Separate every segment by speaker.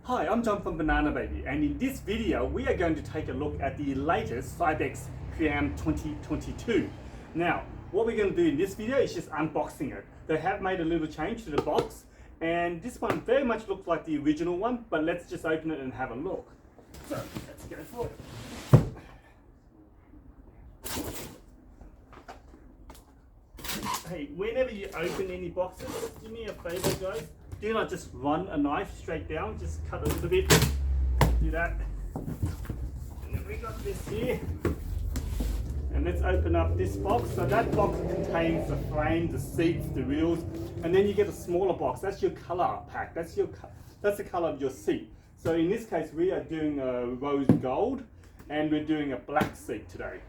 Speaker 1: Hi, I'm John from Banana Baby, and in this video we are going to take a look at the latest Cybex Priam 2022. Now, what we're going to do in this video is just unboxing it. They have made a little change to the box, and this one very much looks like the original one, but let's just open it and have a look. So, let's go for it. Hey, whenever you open any boxes, do me a favor guys, do not just run a knife straight down, just cut a little bit, do that. And then we got this here, and let's open up this box. So that box contains the frame, the seats, the wheels, and then you get a smaller box, that's your color pack, that's the color of your seat. So in this case we are doing a rose gold, and we're doing a black seat today.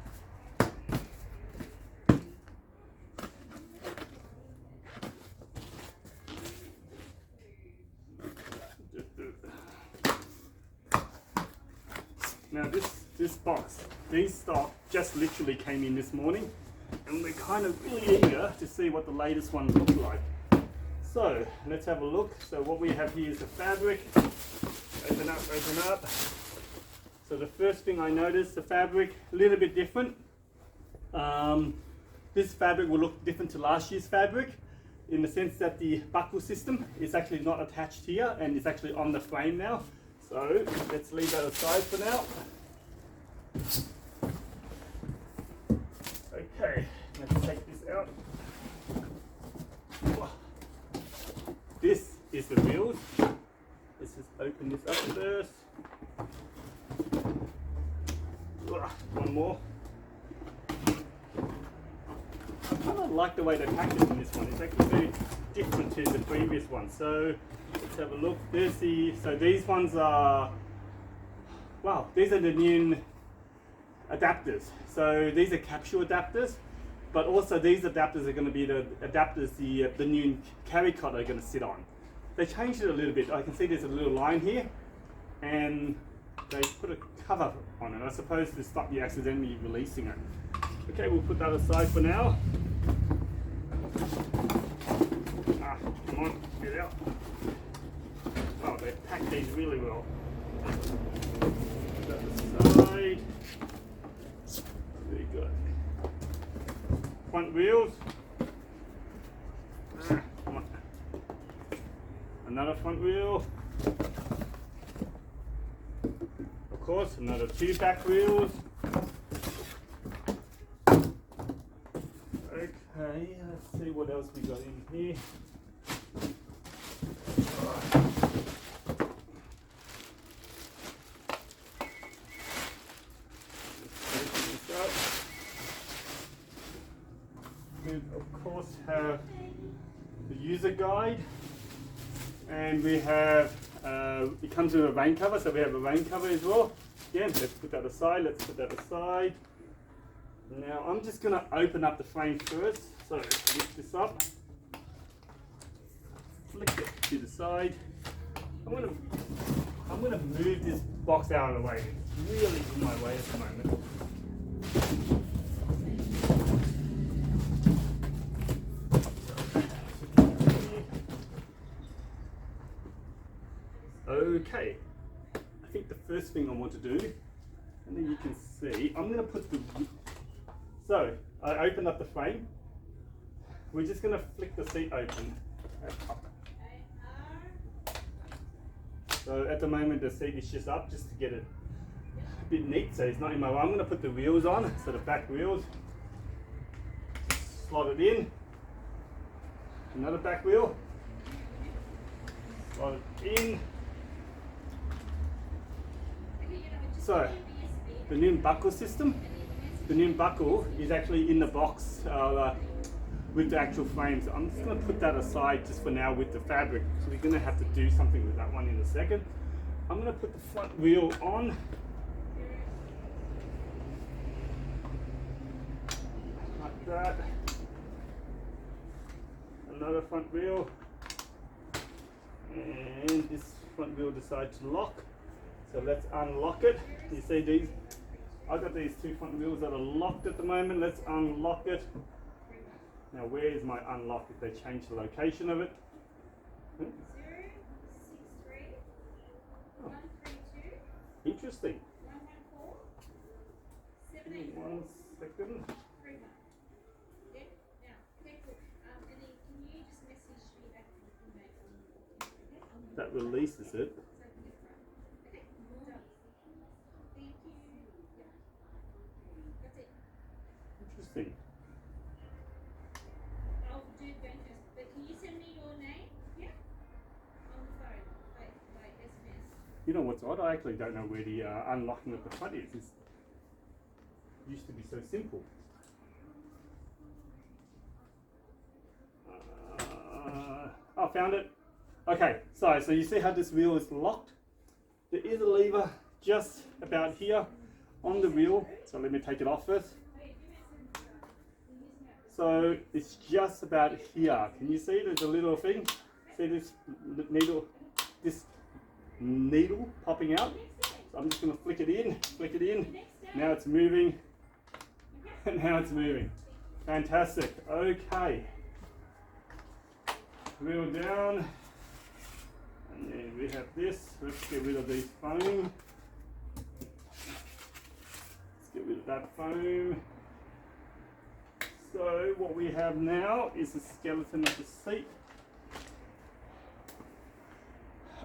Speaker 1: Now this box, these stock just literally came in this morning, and we're kind of really eager to see what the latest one looks like. So let's have a look. So what we have here is the fabric. Open up, open up. So the first thing I noticed, the fabric, a little bit different. This fabric will look different to last year's fabric in the sense that the buckle system is actually not attached here and it's actually on the frame now. So let's leave that aside for now. Okay, let's take this out. This is the wheels. Let's just open this up first. One more. I kind of like the way they package in this one. It's actually very different to the previous one. So let's have a look. So these ones are, wow, these are the new adapters. So these are capsule adapters, but also these adapters are going to be the adapters the new carry cot are going to sit on. They changed it a little bit. I can see there's a little line here, and they put a cover on it, I suppose, to stop you accidentally releasing it. Okay, we'll put that aside for now. Come on, get it out. Oh, they pack these really well. Put that aside. Very good. Front wheels. Come on. Another front wheel. Of course, another two back wheels. Okay, let's see what else we got in here. We of course have the user guide, and we have it comes with a rain cover, so we have a rain cover as well. Again, let's put that aside. Let's put that aside. Now I'm just going to open up the frame first. So lift this up, flick it to the side. I'm going to move this box out of the way. It's really in my way at the moment. Okay, I think the first thing I want to do, and then you can see, I'm going to put the, so I opened up the frame. We're just going to flick the seat open and up. So at the moment the seat is just up, just to get it a bit neat, so it's not in my way. I'm going to put the wheels on, so the back wheels, slot it in, another back wheel, slot it in. So the new buckle system, the new buckle is actually in the box with the actual frame. So I'm just going to put that aside just for now with the fabric. So we're going to have to do something with that one in a second. I'm going to put the front wheel on. Like that. Another front wheel. And this front wheel decides to lock. So let's unlock it. You see these, I've got these two front wheels that are locked at the moment. Let's unlock it. Now where is my unlock if they change the location of it? Interesting. 1 second. That releases it. Interesting.
Speaker 2: I'll do Benja's, but can you send me your name? Yeah? On the phone, like SMS.
Speaker 1: You know what's odd? I actually don't know where the unlocking of the front is. It used to be so simple. I found it. Okay, so you see how this wheel is locked? There is a lever just about here on the wheel. So let me take it off first. So it's just about here. Can you see there's a little thing? See this needle popping out? So I'm just going to flick it in. Now it's moving. Now it's moving. Fantastic. Okay. Wheel down. And then we have this. Let's get rid of these foam. Let's get rid of that foam. So what we have now is the skeleton of the seat.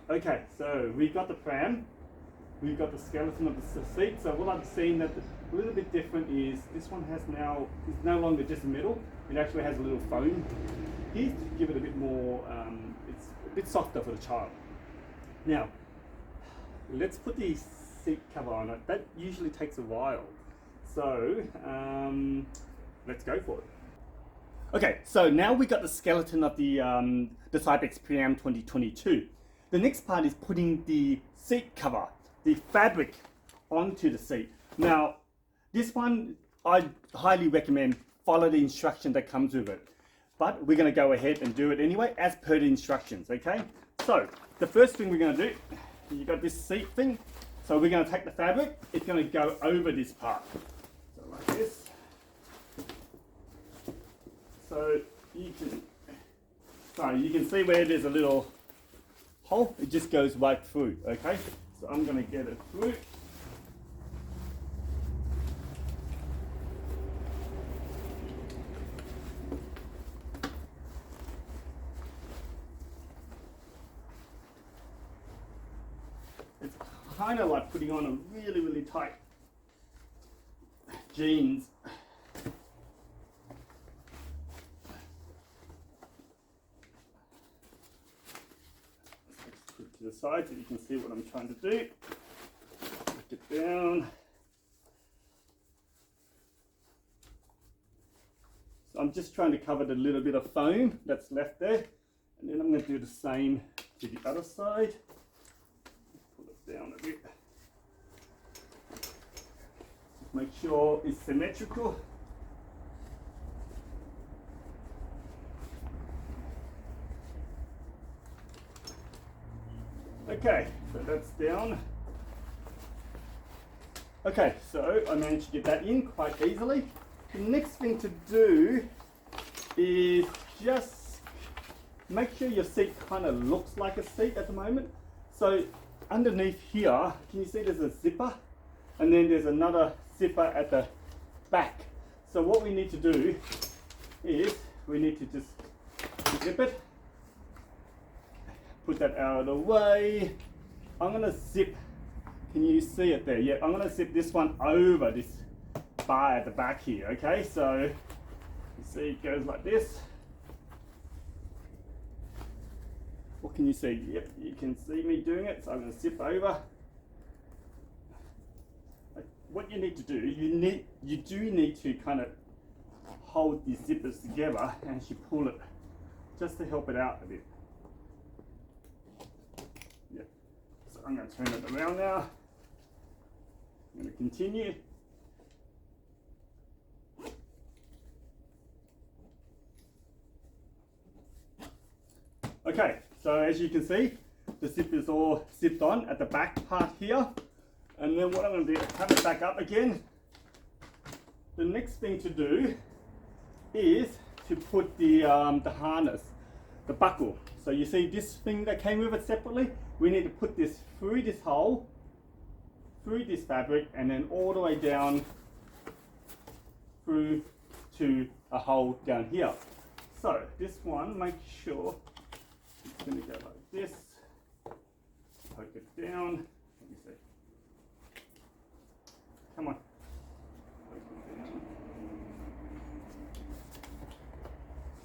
Speaker 1: Okay, so we've got the pram, we've got the skeleton of the seat. So what I've seen that a little bit different is this one is no longer just metal. It actually has a little foam here to give it a bit more. It's a bit softer for the child. Now, let's put the seat cover on it. That usually takes a while. So let's go for it. Okay, so now we got the skeleton of the Cybex Priam 2022. The next part is putting the seat cover, the fabric, onto the seat. Now, this one I highly recommend follow the instruction that comes with it. But we're going to go ahead and do it anyway, as per the instructions, okay? So, the first thing we're going to do, you got this seat thing. So we're going to take the fabric, it's going to go over this part. So like this. So you can see where there's a little hole, it just goes right through, okay? So I'm going to get it through. It's kind of like putting on a really, really tight jeans. To the side so you can see what I'm trying to do. Put it down. So I'm just trying to cover the little bit of foam that's left there, and then I'm going to do the same to the other side. Pull it down a bit. Just make sure it's symmetrical. Okay, so that's down. Okay, so I managed to get that in quite easily. The next thing to do is just make sure your seat kind of looks like a seat at the moment. So underneath here, can you see there's a zipper? And then there's another zipper at the back. So what we need to do is we need to just zip it. Put that out of the way. I'm going to zip, can you see it there? Yeah, I'm going to zip this one over this bar at the back here, okay? So, you see it goes like this. What can you see? Yep, you can see me doing it, so I'm going to zip over. What you need to do, you do need to kind of hold these zippers together and you pull it just to help it out a bit. I'm going to turn it around now. I'm going to continue. Okay, so as you can see, the zip is all zipped on at the back part here. And then what I'm going to do is have it back up again. The next thing to do is to put the harness, the buckle. So you see this thing that came with it separately? We need to put this through this hole, through this fabric and then all the way down through to a hole down here. So this one, make sure it's going to go like this, poke it down, let me see, come on, poke it down,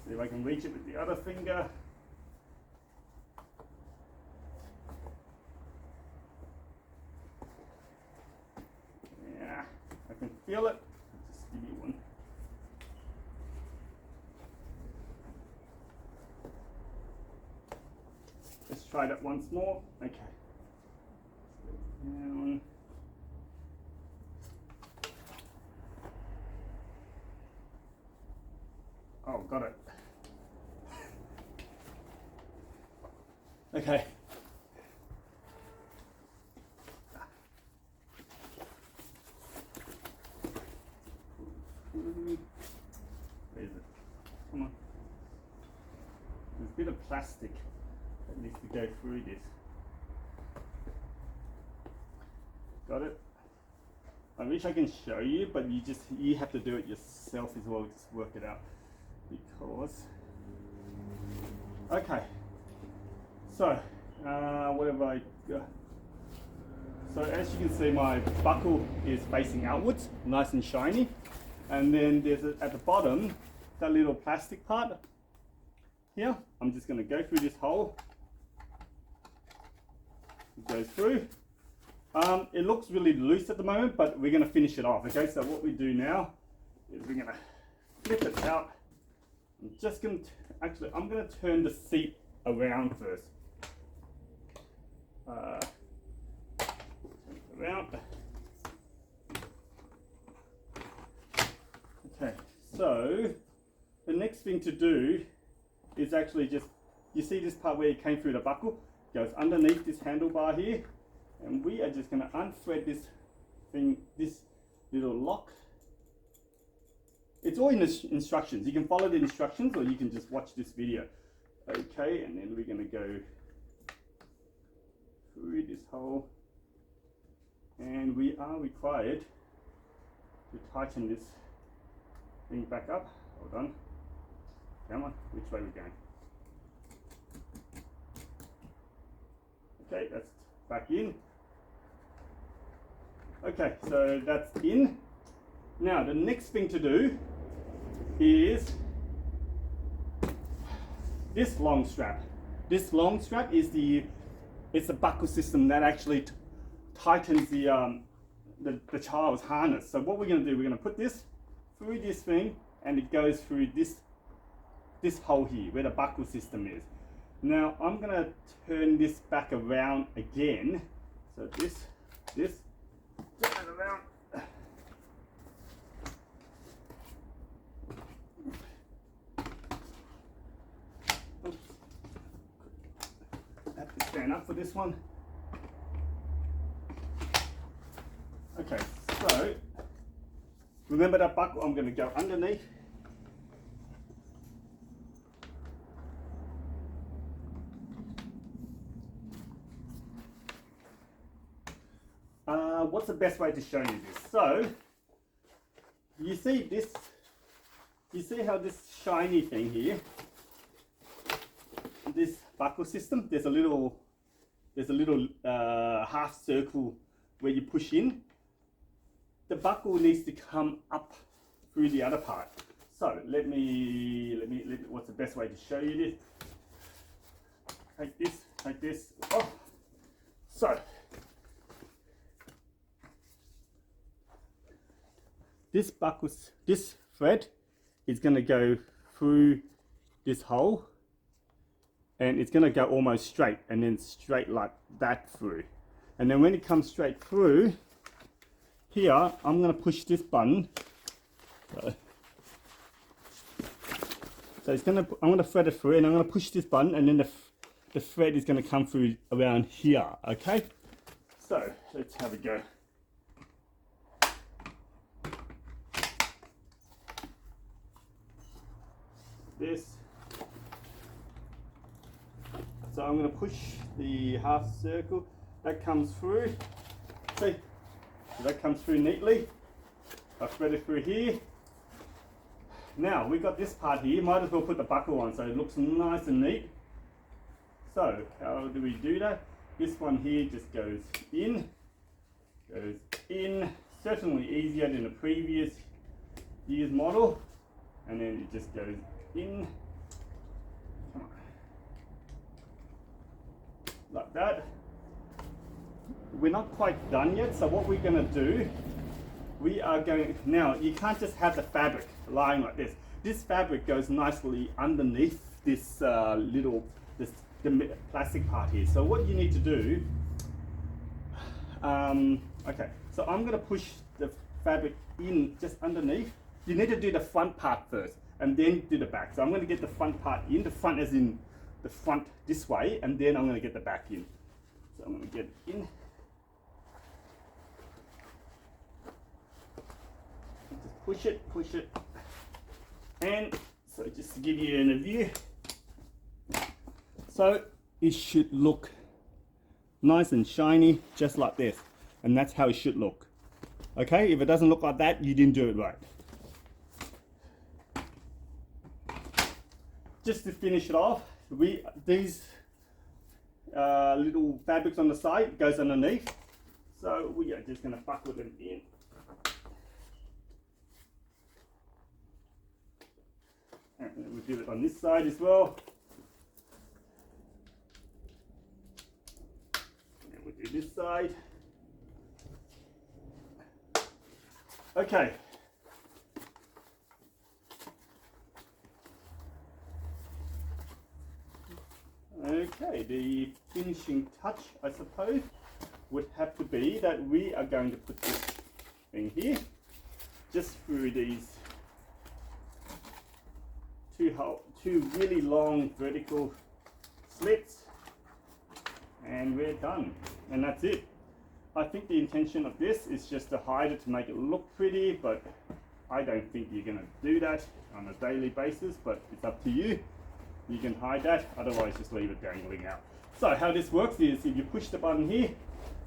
Speaker 1: see if I can reach it with the other finger. Yeah, I can feel it. Just give you one. Let's try that once more. Okay. Down. Oh, got it. Okay. Where is it? Come on. There's a bit of plastic that needs to go through this. Got it? I wish I can show you, but you have to do it yourself as well. Just work it out, because. Okay. So, what have I got? So as you can see, my buckle is facing outwards, nice and shiny. And then there's at the bottom, that little plastic part here. I'm just going to go through this hole. It goes through. It looks really loose at the moment, but we're going to finish it off. Okay, so what we do now is we're going to flip it out. I'm just going to, actually, I'm going to turn the seat around first. Turn it around. Okay, so the next thing to do is actually just, you see this part where it came through the buckle? It goes underneath this handlebar here, and we are just going to unthread this thing, this little lock. It's all in the instructions. You can follow the instructions or you can just watch this video. Okay, and then we're going to go through this hole, and we are required to tighten this thing back up. Hold on. Come on, which way are we going? Okay, that's back in. Okay, so that's in. Now the next thing to do is this long strap. This long strap is it's a buckle system that actually tightens the child's harness. So what we're going to do, we're going to put this through this thing, and it goes through this hole here where the buckle system is. Now I'm going to turn this back around again. So this, turn it around. Oops. I have to stand up for this one. Okay, so remember that buckle, I'm going to go underneath. What's the best way to show you this? So, you see this, you see how this shiny thing here, this buckle system, there's a little half circle where you push in. The buckle needs to come up through the other part. So let me what's the best way to show you this? Take this. Oh, so this buckle, this thread is going to go through this hole, and it's going to go almost straight, and then straight like that through. And then when it comes straight through here, I'm going to push this button. So it's going to, I'm going to thread it through, and I'm going to push this button, and then the thread is going to come through around here. Okay, so let's have a go. This. So I'm going to push the half circle that comes through. See, So that comes through neatly. I've thread it through here. Now we've got this part here, might as well put the buckle on so it looks nice and neat. So how do we do that? This one here just goes in, certainly easier than the previous year's model, and then it just goes in, come on, like that. We're not quite done yet, so what we're going to do, we are going, now you can't just have the fabric lying like this. This fabric goes nicely underneath this the plastic part here. So what you need to do, okay, so I'm going to push the fabric in just underneath. You need to do the front part first and then do the back. So I'm going to get the front part in, the front as in the front this way, and then I'm going to get the back in. So I'm going to get it in. Just push it, and so just to give you a view, so it should look nice and shiny, just like this, and that's how it should look. Okay, if it doesn't look like that, you didn't do it right. Just to finish it off, these little fabrics on the side goes underneath, so we are just going to buckle them in. And we'll do it on this side as well. And we'll do this side. Okay. Okay, the finishing touch, I suppose, would have to be that we are going to put this thing here, just through these two really long vertical slits, and we're done, and that's it. I think the intention of this is just to hide it to make it look pretty, but I don't think you're going to do that on a daily basis, but it's up to you. You can hide that, otherwise just leave it dangling out. So how this works is if you push the button here,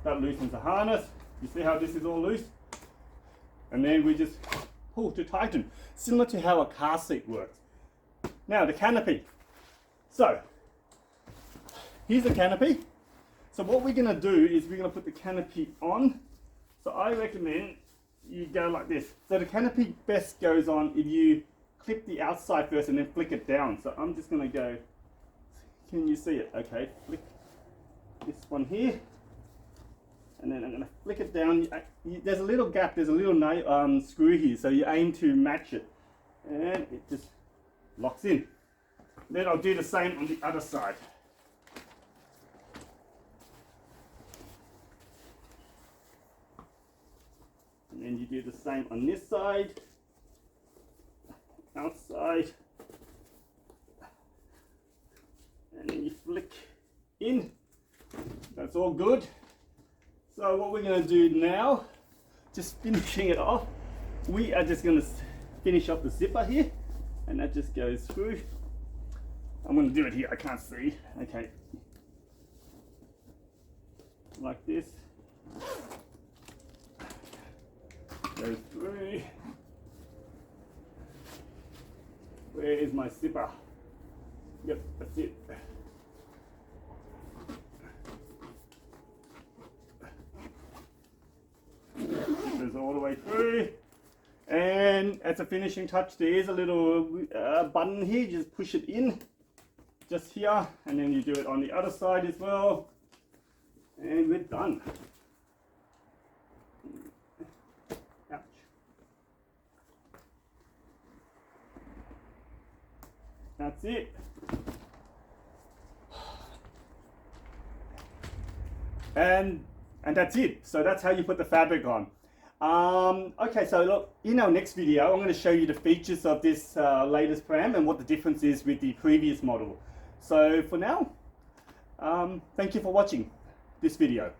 Speaker 1: that loosens the harness. You see how this is all loose? And then we just pull to tighten, similar to how a car seat works. Now the canopy. So here's the canopy. So what we're going to do is we're going to put the canopy on. So I recommend you go like this. So the canopy best goes on if you clip the outside first and then flick it down. So I'm just going to go, can you see it? Okay, flick this one here. And then I'm going to flick it down. There's a little gap, there's a little screw here. So you aim to match it. And it just locks in. Then I'll do the same on the other side. And then you do the same on this side, outside, and then you flick in. That's all good. So what we're going to do now, just finishing it off, we are just going to finish up the zipper here, and that just goes through. I'm going to do it here, I can't see. Okay, like this. Goes through. Where is my zipper? Yep, that's it. Goes all the way through. And as a finishing touch, there is a little button here. Just push it in, just here, and then you do it on the other side as well. And we're done. Ouch. That's it. And that's it. So that's how you put the fabric on. Okay, so look, in our next video, I'm going to show you the features of this latest pram and what the difference is with the previous model. So for now, thank you for watching this video.